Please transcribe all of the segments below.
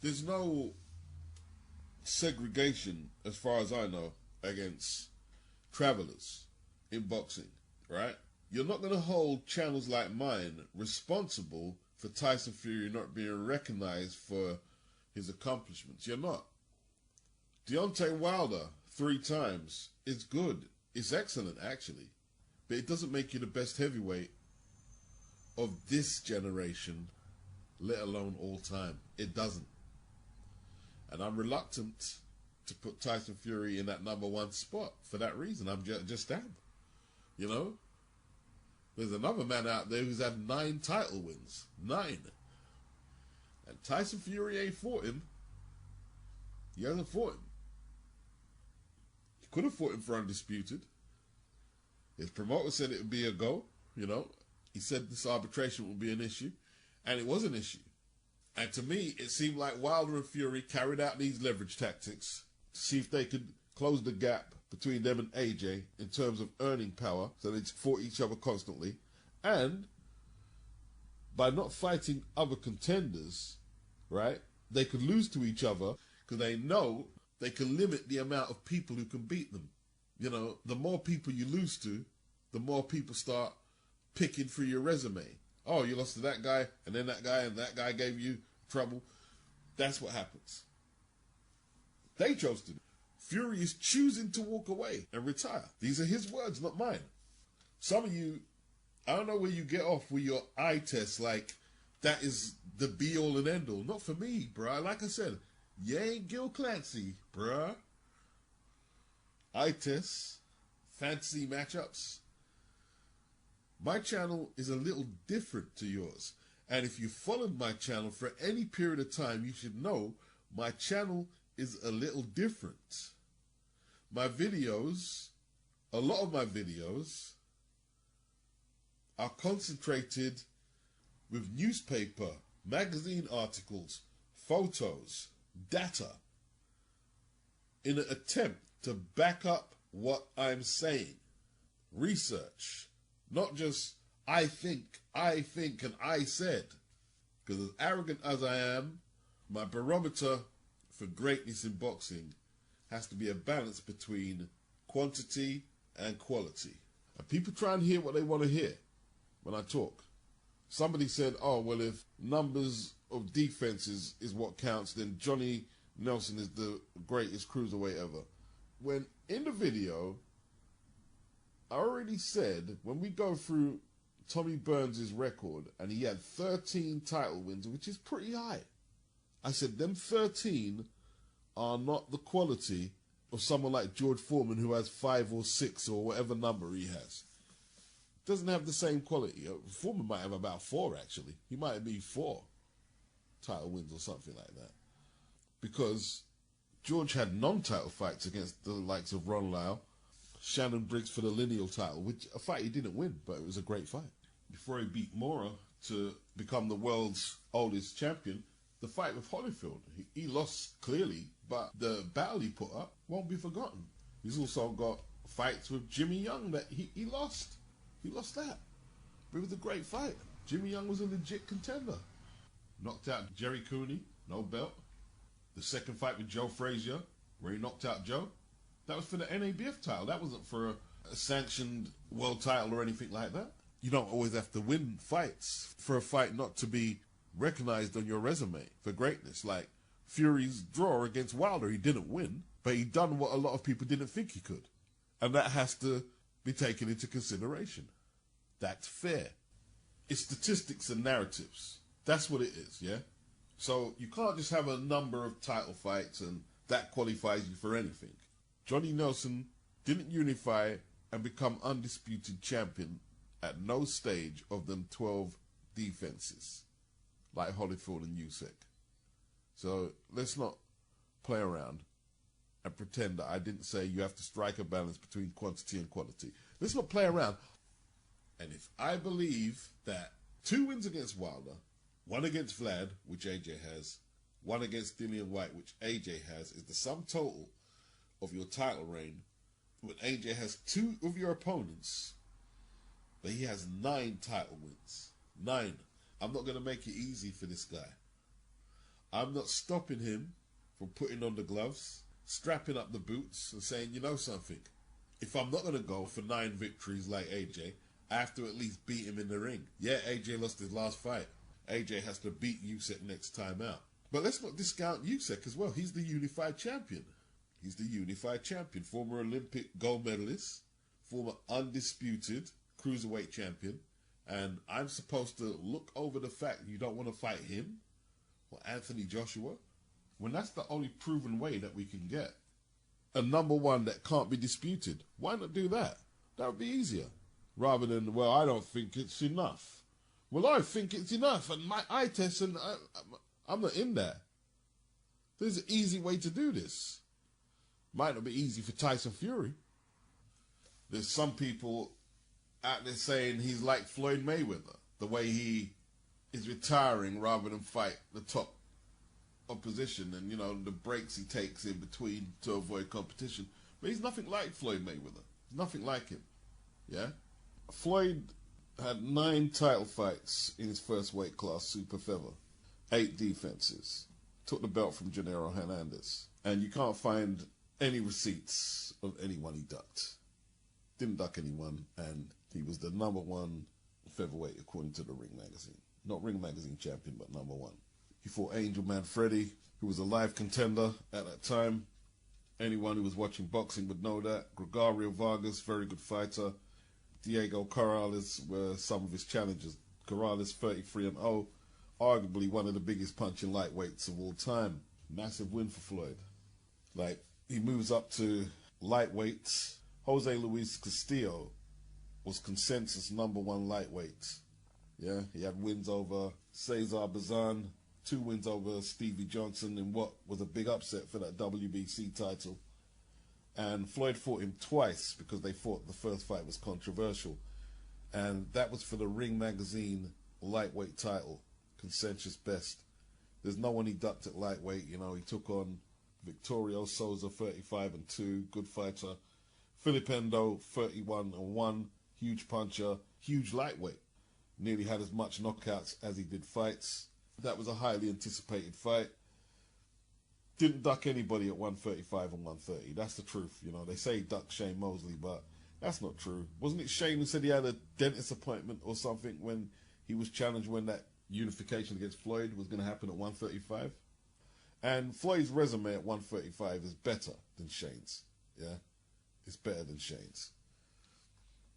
There's no segregation, as far as I know, against travelers in boxing, right? You're not going to hold channels like mine responsible for Tyson Fury not being recognized for his accomplishments. You're not. Deontay Wilder 3 times is good. It's excellent, actually. But it doesn't make you the best heavyweight of this generation, let alone all time. It doesn't. And I'm reluctant to put Tyson Fury in that #1 spot for that reason. I'm just am. You know? There's another man out there who's had 9 title wins. 9. And Tyson Fury ain't fought him. He hasn't fought him. He could have fought him for undisputed. His promoter said it would be a go, you know. He said this arbitration would be an issue. And it was an issue. And to me, it seemed like Wilder and Fury carried out these leverage tactics to see if they could close the gap between them and AJ in terms of earning power, so they fought each other constantly. And by not fighting other contenders, right, they could lose to each other because they know they can limit the amount of people who can beat them. You know, the more people you lose to, the more people start picking through your resume. Oh, you lost to that guy, and then that guy, and that guy gave you trouble. That's what happens. They chose to do. Fury is choosing to walk away and retire. These are his words, not mine. Some of you, I don't know where you get off with your eye test, like that is the be-all and end-all. Not for me, bruh. Like I said, you ain't Gil Clancy, bruh. Eye tests, fantasy matchups. My channel is a little different to yours. And if you followed my channel for any period of time, you should know my channel is a little different. My videos, a lot of my videos, are concentrated with newspaper, magazine articles, photos, data, in an attempt to back up what I'm saying. Research. Not just, I think, and I said. Because as arrogant as I am, my barometer for greatness in boxing has to be a balance between quantity and quality. And people try and hear what they want to hear when I talk. Somebody said, oh, well, if numbers of defenses is what counts, then Johnny Nelson is the greatest cruiserweight ever. When in the video, I already said, when we go through Tommy Burns' record, and he had 13 title wins, which is pretty high. I said, them 13 are not the quality of someone like George Foreman, who has 5 or 6 or whatever number he has. Doesn't have the same quality. Foreman might have about 4, actually. He might be 4 title wins or something like that. Because George had non-title fights against the likes of Ron Lyle, Shannon Briggs for the lineal title, which a fight he didn't win, but it was a great fight. Before he beat Mora to become the world's oldest champion, the fight with Holyfield, he lost clearly, but the battle he put up won't be forgotten. He's also got fights with Jimmy Young that he lost. He lost that. But it was a great fight. Jimmy Young was a legit contender. Knocked out Jerry Cooney, no belt. The second fight with Joe Frazier, where he knocked out Joe, that was for the NABF title. That wasn't for a sanctioned world title or anything like that. You don't always have to win fights for a fight not to be recognized on your resume for greatness. Like Fury's draw against Wilder, he didn't win, but he done what a lot of people didn't think he could. And that has to be taken into consideration. That's fair. It's statistics and narratives. That's what it is, yeah? So you can't just have a number of title fights and that qualifies you for anything. Johnny Nelson didn't unify and become undisputed champion at no stage of them 12 defenses, like Holyfield and Usyk. So let's not play around and pretend that I didn't say you have to strike a balance between quantity and quality. Let's not play around. And if I believe that 2 wins against Wilder, 1 against Vlad, which AJ has, 1 against Dillian White, which AJ has, is the sum total of your title reign, when AJ has 2 of your opponents, but he has 9 title wins. 9. I'm not going to make it easy for this guy. I'm not stopping him from putting on the gloves, strapping up the boots and saying, you know something, if I'm not going to go for 9 victories like AJ, I have to at least beat him in the ring. Yeah, AJ lost his last fight. AJ has to beat Usyk next time out. But let's not discount Usyk as well. He's the unified champion. He's the unified champion, former Olympic gold medalist, former undisputed cruiserweight champion. And I'm supposed to look over the fact you don't want to fight him or Anthony Joshua, when that's the only proven way that we can get a number one that can't be disputed. Why not do that? That would be easier. Rather than, well, I don't think it's enough. Well, I think it's enough, and my eye test, and I'm not in there. There's an easy way to do this. Might not be easy for Tyson Fury. There's some people out there saying he's like Floyd Mayweather, the way he is retiring rather than fight the top opposition, and, you know, the breaks he takes in between to avoid competition. But he's nothing like Floyd Mayweather. He's nothing like him. Yeah? Floyd had 9 title fights in his first weight class, super feather. 8 defenses. Took the belt from Gennaro Hernandez. And you can't find any receipts of anyone he ducked. Didn't duck anyone, and he was the number 1 featherweight according to the Ring Magazine. Not Ring Magazine champion, but number 1. He fought Angel Manfredi, who was a live contender at that time. Anyone who was watching boxing would know that. Gregorio Vargas, very good fighter. Diego Corrales were some of his challengers. Corrales 33-0, arguably one of the biggest punching lightweights of all time. Massive win for Floyd. Like, he moves up to lightweights. Jose Luis Castillo was consensus number 1 lightweight. Yeah, he had wins over Cesar Bazan, 2 wins over Stevie Johnson in what was a big upset for that WBC title. And Floyd fought him twice because they thought the first fight was controversial. And that was for the Ring Magazine lightweight title, consensus best. There's no one he ducked at lightweight. You know, he took on Victorio Souza, 35-2, good fighter. Filipendo, 31-1, huge puncher, huge lightweight. Nearly had as much knockouts as he did fights. That was a highly anticipated fight. Didn't duck anybody at 135 and 130. That's the truth. You know, they say he ducked Shane Mosley, but that's not true. Wasn't it Shane who said he had a dentist appointment or something when he was challenged when that unification against Floyd was going to happen at 135? And Floyd's resume at 135 is better than Shane's. Yeah? It's better than Shane's.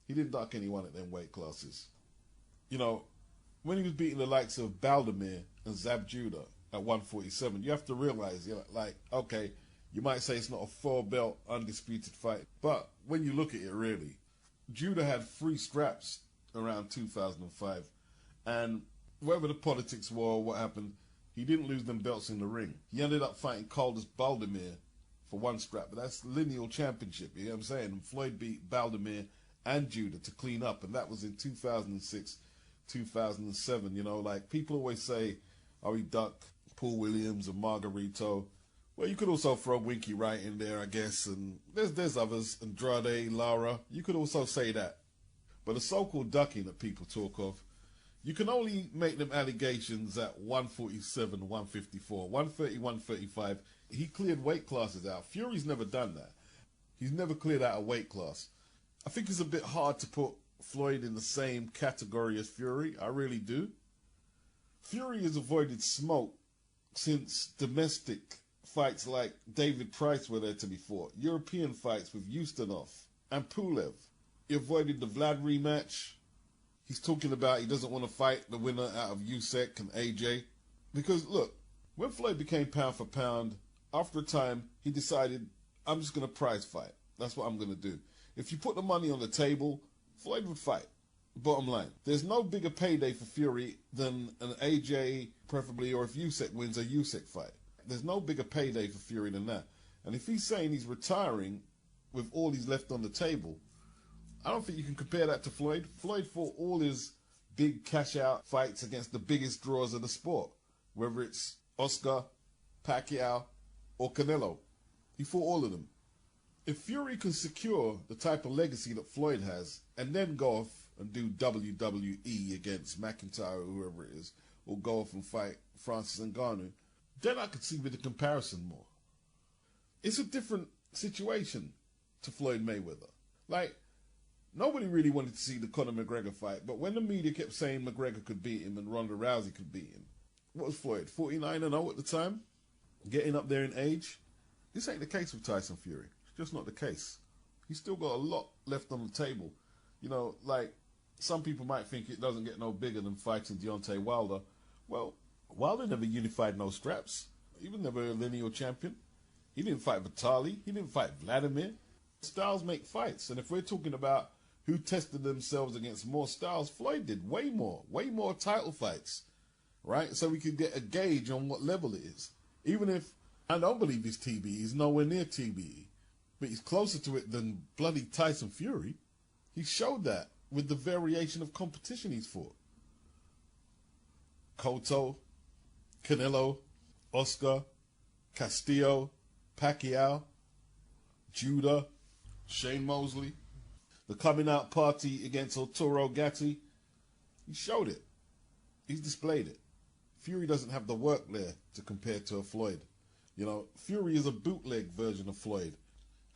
He didn't duck anyone at them weight classes. You know, when he was beating the likes of Baldemir and Zab Judah at 147, you have to realize, you know, like, okay, you might say it's not a 4-belt undisputed fight, but when you look at it really, Judah had 3 straps around 2005, and whatever the politics were or what happened, he didn't lose them belts in the ring. He ended up fighting Caldas Baldemir for 1 strap, but that's lineal championship, you know what I'm saying? And Floyd beat Baldemir and Judah to clean up, and that was in 2006, 2007, you know, like people always say, oh, he ducked Paul Williams and Margarito. Well, you could also throw Winky Wright in there, I guess, and there's others, Andrade, Lara. You could also say that. But the so-called ducking that people talk of, you can only make them allegations at 147, 154, 130, 135. He cleared weight classes out. Fury's never done that. He's never cleared out a weight class. I think it's a bit hard to put Floyd in the same category as Fury. I really do. Fury has avoided smoke since domestic fights like David Price were there to be fought. European fights with Ustinov and Pulev. He avoided the Vlad rematch. He's talking about he doesn't want to fight the winner out of Usyk and AJ. Because, look, when Floyd became pound for pound, after a time, he decided, I'm just going to prize fight. That's what I'm going to do. If you put the money on the table, Floyd would fight. Bottom line, there's no bigger payday for Fury than an AJ, preferably, or if Usyk wins, a Usyk fight. There's no bigger payday for Fury than that. And if he's saying he's retiring with all he's left on the table, I don't think you can compare that to Floyd. Floyd fought all his big cash-out fights against the biggest draws of the sport, whether it's Oscar, Pacquiao, or Canelo. He fought all of them. If Fury can secure the type of legacy that Floyd has, and then go off and do WWE against McIntyre or whoever it is, or go off and fight Francis Ngannou, then I could see with the comparison more. It's a different situation to Floyd Mayweather. Like, nobody really wanted to see the Conor McGregor fight, but when the media kept saying McGregor could beat him and Ronda Rousey could beat him, what was Floyd, 49-0 at the time? Getting up there in age? This ain't the case with Tyson Fury. It's just not the case. He's still got a lot left on the table. You know, like, some people might think it doesn't get no bigger than fighting Deontay Wilder. Well, Wilder never unified no straps. He was never a lineal champion. He didn't fight Vitaly. He didn't fight Vladimir. Styles make fights. And if we're talking about who tested themselves against more styles, Floyd did way more title fights, right? So we could get a gauge on what level it is. Even if I don't believe he's TBE, he's nowhere near TBE, but he's closer to it than bloody Tyson Fury. He showed that with the variation of competition he's fought. Cotto, Canelo, Oscar, Castillo, Pacquiao, Judah, Shane Mosley, the coming out party against Arturo Gatti. He showed it. He's displayed it. Fury doesn't have the work there to compare to a Floyd. You know, Fury is a bootleg version of Floyd,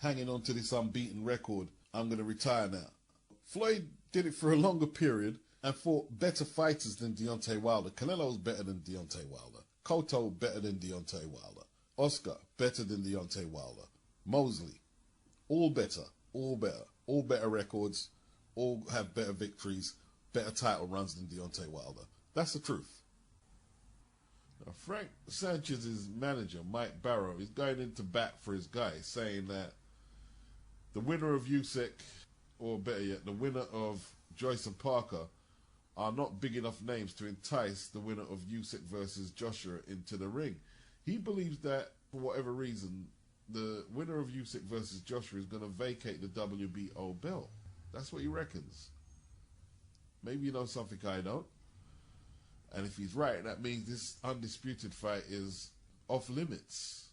hanging on to this unbeaten record. I'm going to retire now. Floyd did it for a longer period and fought better fighters than Deontay Wilder. Canelo's better than Deontay Wilder. Cotto better than Deontay Wilder. Oscar better than Deontay Wilder. Mosley, all better, all better records, all have better victories, better title runs than Deontay Wilder. That's the truth. Now, Frank Sanchez's manager, Mike Barrow, is going into bat for his guy, saying that the winner of Usyk, or better yet, the winner of Joyce and Parker, are not big enough names to entice the winner of Usyk versus Joshua into the ring. He believes that, for whatever reason, the winner of Usyk versus Joshua is going to vacate the WBO belt. That's what he reckons. Maybe you know something I don't. And if he's right, that means this undisputed fight is off limits.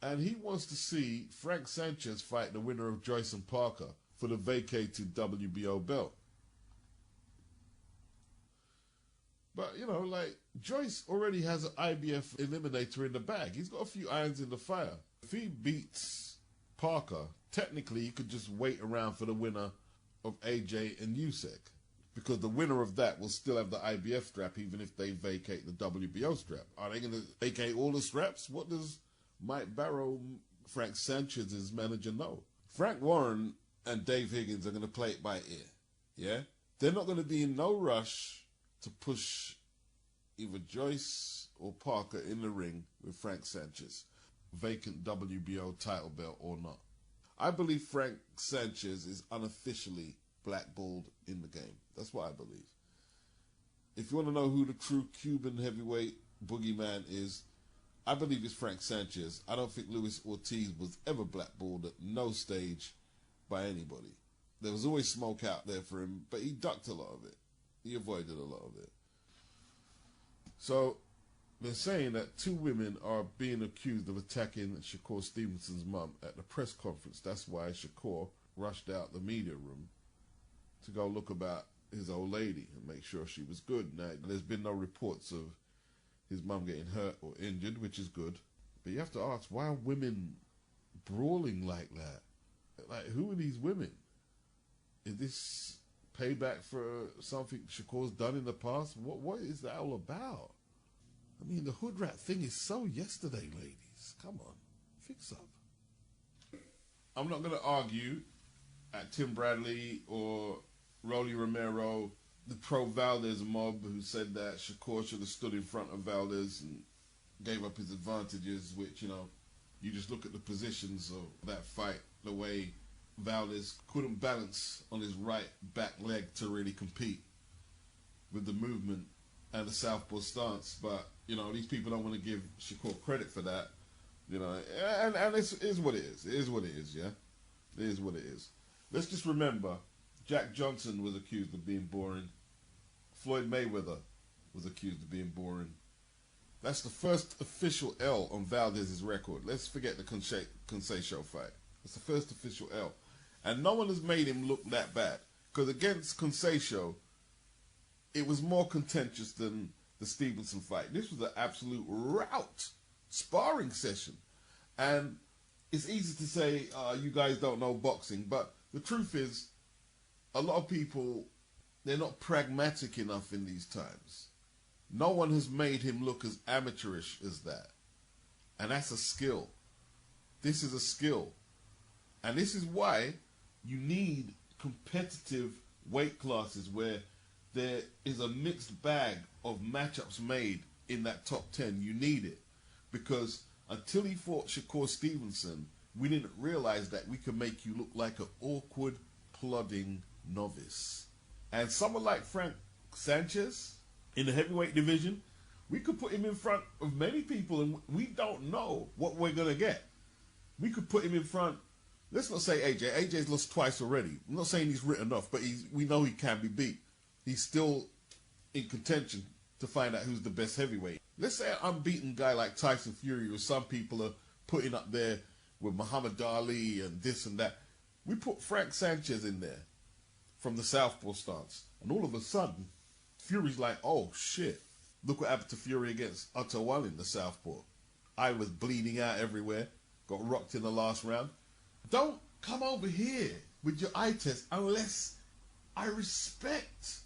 And he wants to see Frank Sanchez fight the winner of Joyce and Parker for the vacated WBO belt. But, you know, like, Joyce already has an IBF eliminator in the bag. He's got a few irons in the fire. If he beats Parker, technically he could just wait around for the winner of AJ and Usyk, because the winner of that will still have the IBF strap even if they vacate the WBO strap. Are they going to vacate all the straps? What does Mike Barrow, Frank Sanchez's manager, know? Frank Warren and Dave Higgins are going to play it by ear, yeah? They're not going to be in no rush to push either Joyce or Parker in the ring with Frank Sanchez, vacant WBO title belt or not. I believe Frank Sanchez is unofficially blackballed in the game. That's what I believe. If you want to know who the true Cuban heavyweight boogeyman is, I believe it's Frank Sanchez. I don't think Luis Ortiz was ever blackballed at no stage by anybody. There was always smoke out there for him, but he ducked a lot of it. He avoided a lot of it. So they're saying that two women are being accused of attacking Shakur Stevenson's mum at the press conference. That's why Shakur rushed out the media room to go look about his old lady and make sure she was good. Now, there's been no reports of his mum getting hurt or injured, which is good. But you have to ask, why are women brawling like that? Like, who are these women? Is this payback for something Shakur's done in the past? What is that all about? I mean, the hood rat thing is so yesterday, ladies. Come on, fix up. I'm not going to argue at Tim Bradley or Rolly Romero, the pro-Valdez mob who said that Shakur should have stood in front of Valdez and gave up his advantages, which, you know, you just look at the positions of that fight, the way Valdez couldn't balance on his right back leg to really compete with the movement and the southpaw stance. But, you know, these people don't want to give Shakur credit for that, you know, and it is what it is. It is what it is, yeah? It is what it is. Let's just remember, Jack Johnson was accused of being boring. Floyd Mayweather was accused of being boring. That's the first official L on Valdez's record. Let's forget the Conceição fight. It's the first official L. And no one has made him look that bad. Because against Conceição, it was more contentious than the Stevenson fight. This was an absolute rout sparring session. And it's easy to say, you guys don't know boxing, but the truth is, a lot of people, they're not pragmatic enough in these times. No one has made him look as amateurish as that. And that's a skill. This is a skill. And this is why you need competitive weight classes where there is a mixed bag of matchups made in that top 10. You need it. Because until he fought Shakur Stevenson, we didn't realize that we could make you look like an awkward, plodding novice. And someone like Frank Sanchez in the heavyweight division, we could put him in front of many people and we don't know what we're going to get. We could put him in front, let's not say AJ. AJ's lost twice already. I'm not saying he's written off, but we know he can be beat. He's still in contention to find out who's the best heavyweight. Let's say an unbeaten guy like Tyson Fury, who some people are putting up there with Muhammad Ali and this and that. We put Frank Sanchez in there from the southpaw stance. And all of a sudden, Fury's like, oh shit. Look what happened to Fury against Ottawa in the southpaw. I was bleeding out everywhere. Got rocked in the last round. Don't come over here with your eye test unless I respect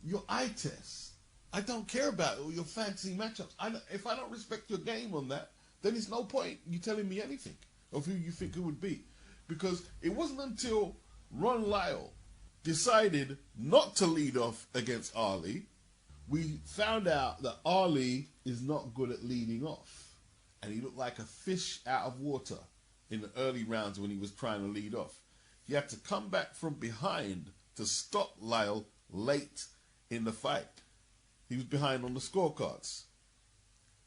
your eye test. I don't care about all your fancy matchups. If I don't respect your game on that, then it's no point you telling me anything of who you think it would be. Because it wasn't until Ron Lyle decided not to lead off against Ali, we found out that Ali is not good at leading off. And he looked like a fish out of water in the early rounds when he was trying to lead off. He had to come back from behind to stop Lyle late in the fight. He was behind on the scorecards.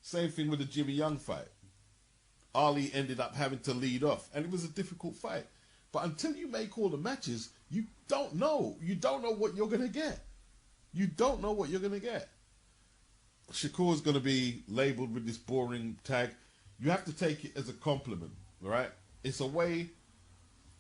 Same thing with the Jimmy Young fight. Ali ended up having to lead off, and it was a difficult fight. But until you make all the matches, you don't know. You don't know what you're going to get. You don't know what you're going to get. Shakur's going to be labeled with this boring tag. You have to take it as a compliment, right? It's a way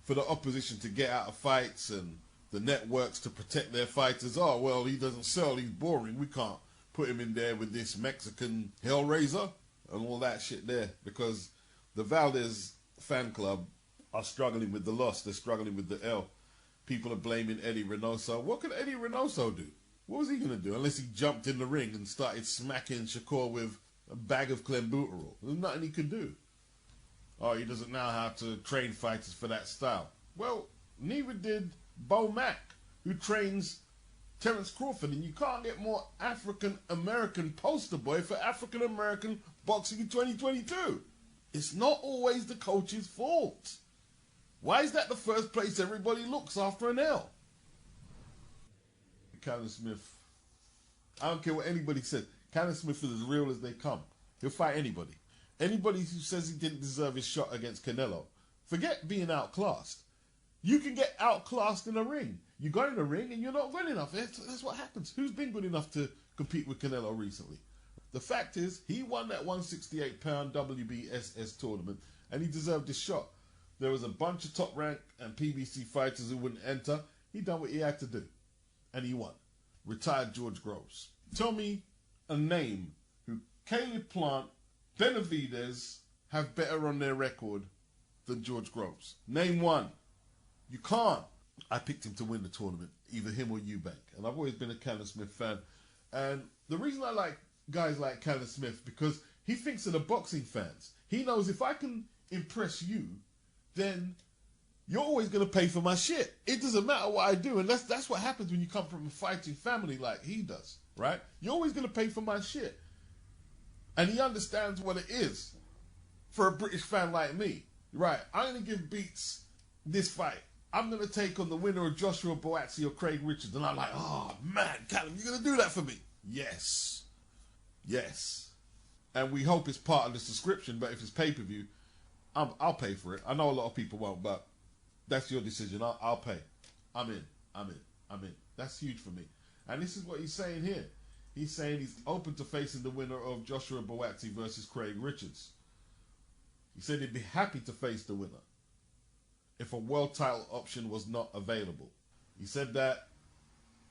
for the opposition to get out of fights and the networks to protect their fighters. Oh, well, he doesn't sell, he's boring. We can't put him in there with this Mexican Hellraiser and all that shit there, because the Valdez fan club are struggling with the loss. They're struggling with the L. People are blaming Eddie Reynoso. What could Eddie Reynoso do? What was he going to do unless he jumped in the ring and started smacking Shakur with a bag of clenbuterol? There's nothing he could do. Oh, he doesn't know how to train fighters for that style. Well, neither did Bo Mack, who trains Terence Crawford, and you can't get more African-American poster boy for African-American boxing in 2022. It's not always the coach's fault. Why is that the first place everybody looks after an L? Callum Smith, I don't care what anybody says. Callum Smith is as real as they come. He'll fight anybody. Anybody who says he didn't deserve his shot against Canelo, forget being outclassed. You can get outclassed in a ring. You got in a ring and you're not good enough. That's what happens. Who's been good enough to compete with Canelo recently? The fact is, he won that 168-pound WBSS tournament and he deserved his shot. There was a bunch of top-rank and PBC fighters who wouldn't enter. He done what he had to do. And he won. Retired George Groves. Tell me a name who Caleb Plant, Benavidez have better on their record than George Groves. Name one. You can't. I picked him to win the tournament, either him or Eubank. And I've always been a Callum Smith fan. And the reason I like guys like Callum Smith, because he thinks of the boxing fans. He knows if I can impress you, then you're always going to pay for my shit. It doesn't matter what I do. And that's what happens when you come from a fighting family like he does, right? You're always going to pay for my shit. And he understands what it is for a British fan like me. Right, I'm going to give Beats this fight. I'm going to take on the winner of Joshua BUATSI or Craig Richards. And I'm like, oh, man, Callum, you're going to do that for me? Yes. Yes. And we hope it's part of the subscription, but if it's pay-per-view, I'll pay for it. I know a lot of people won't, but that's your decision. I'll pay. I'm in. That's huge for me. And this is what he's saying here. He's saying he's open to facing the winner of Joshua BUATSI versus Craig Richards. He said he'd be happy to face the winner if a world title option was not available. He said that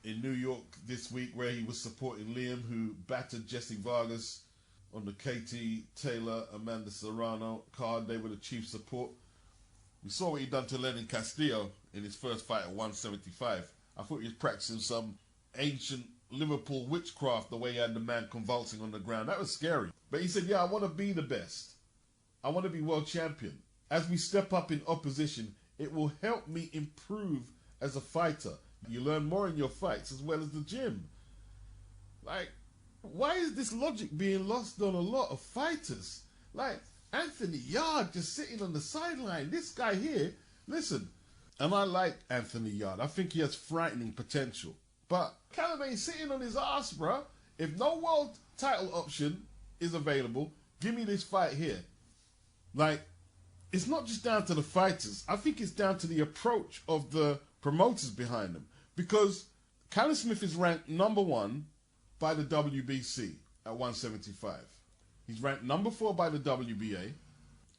in New York this week, where he was supporting Liam, who battered Jesse Vargas on the KT Taylor, Amanda Serrano card. They were the chief support. We saw what he done to Lennon Castillo in his first fight at 175. I thought he was practicing some ancient Liverpool witchcraft, the way he had the man convulsing on the ground. That was scary. But he said, yeah, I want to be the best. I want to be world champion. As we step up in opposition, it will help me improve as a fighter. You learn more in your fights as well as the gym. Like, why is this logic being lost on a lot of fighters? Like, Anthony Yarde just sitting on the sideline. This guy here, listen, and I like Anthony Yarde. I think he has frightening potential. But Callum ain't sitting on his ass, bro. If no world title option is available, give me this fight here. Like, it's not just down to the fighters. I think it's down to the approach of the promoters behind them. Because Callum Smith is ranked #1 by the WBC at 175. He's ranked #4 by the WBA.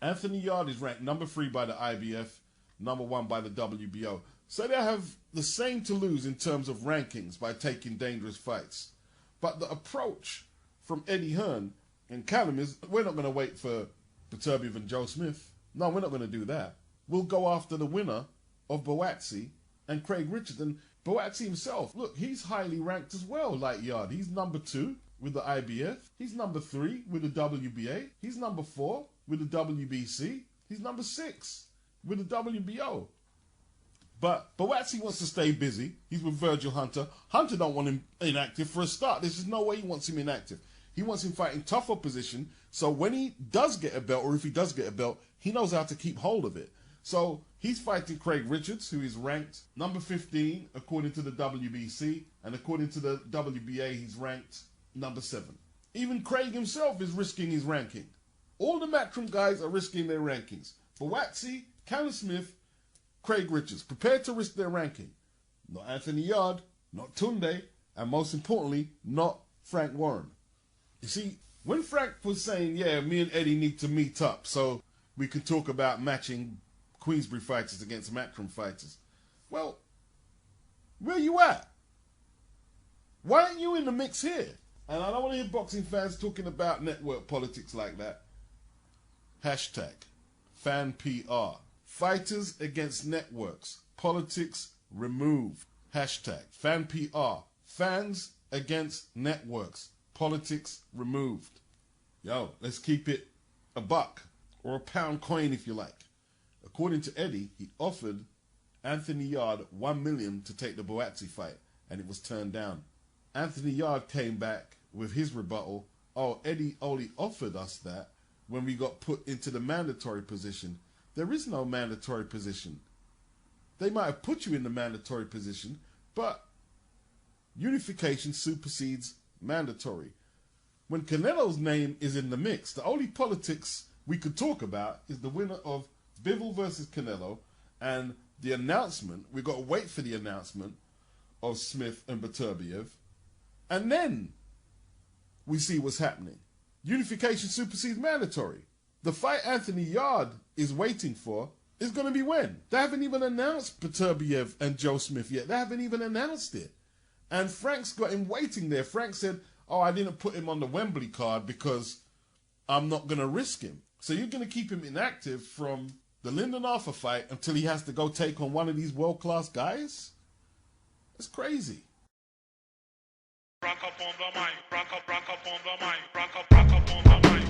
Anthony Yarde is ranked #3 by the IBF, #1 by the WBO. So they have the same to lose in terms of rankings by taking dangerous fights. But the approach from Eddie Hearn and Callum is, we're not going to wait for Beterbiev and Joe Smith. No, we're not going to do that. We'll go after the winner of BUATSI and Craig Richards. And BUATSI himself, look, he's highly ranked as well, like Yarde. He's #2 with the IBF. He's #3 with the WBA. He's #4 with the WBC. He's #6 with the WBO. But BUATSI wants to stay busy. He's with Virgil Hunter. Hunter don't want him inactive for a start. There's just no way he wants him inactive. He wants him fighting tough opposition. So when he does get a belt, or if he does get a belt, he knows how to keep hold of it. So he's fighting Craig Richards, who is ranked #15 according to the WBC. And according to the WBA, he's ranked #7. Even Craig himself is risking his ranking. All the Matchroom guys are risking their rankings. BUATSI, Callum Smith, Craig Richards, prepared to risk their ranking. Not Anthony Yarde, not Tunde, and most importantly, not Frank Warren. You see, when Frank was saying, yeah, me and Eddie need to meet up so we can talk about matching Queensbury fighters against Matchroom fighters, well, where you at? Why aren't you in the mix here? And I don't want to hear boxing fans talking about network politics like that. Hashtag FanPR. Fighters against networks. Politics removed. Hashtag FanPR. Fans against networks. Politics removed. Yo, let's keep it a buck or a pound coin if you like. According to Eddie, he offered Anthony Yarde $1 million to take the BUATSI fight, and it was turned down. Anthony Yarde came back with his rebuttal. Oh, Eddie only offered us that when we got put into the mandatory position. There is no mandatory position. They might have put you in the mandatory position, but unification supersedes mandatory. When Canelo's name is in the mix, the only politics we could talk about is the winner of Bivol versus Canelo and the announcement. We've got to wait for the announcement of Smith and Beterbiev, and then we see what's happening. Unification supersedes mandatory. The fight Anthony Yarde is waiting for is going to be when? They haven't even announced Beterbiev and Joe Smith yet. They haven't even announced it. And Frank's got him waiting there. Frank said, oh, I didn't put him on the Wembley card because I'm not going to risk him. So you're going to keep him inactive from the Lyndon Arthur fight until he has to go take on one of these world-class guys? That's crazy. Rock up on the mic, rock up on the mic, rock up on the mic.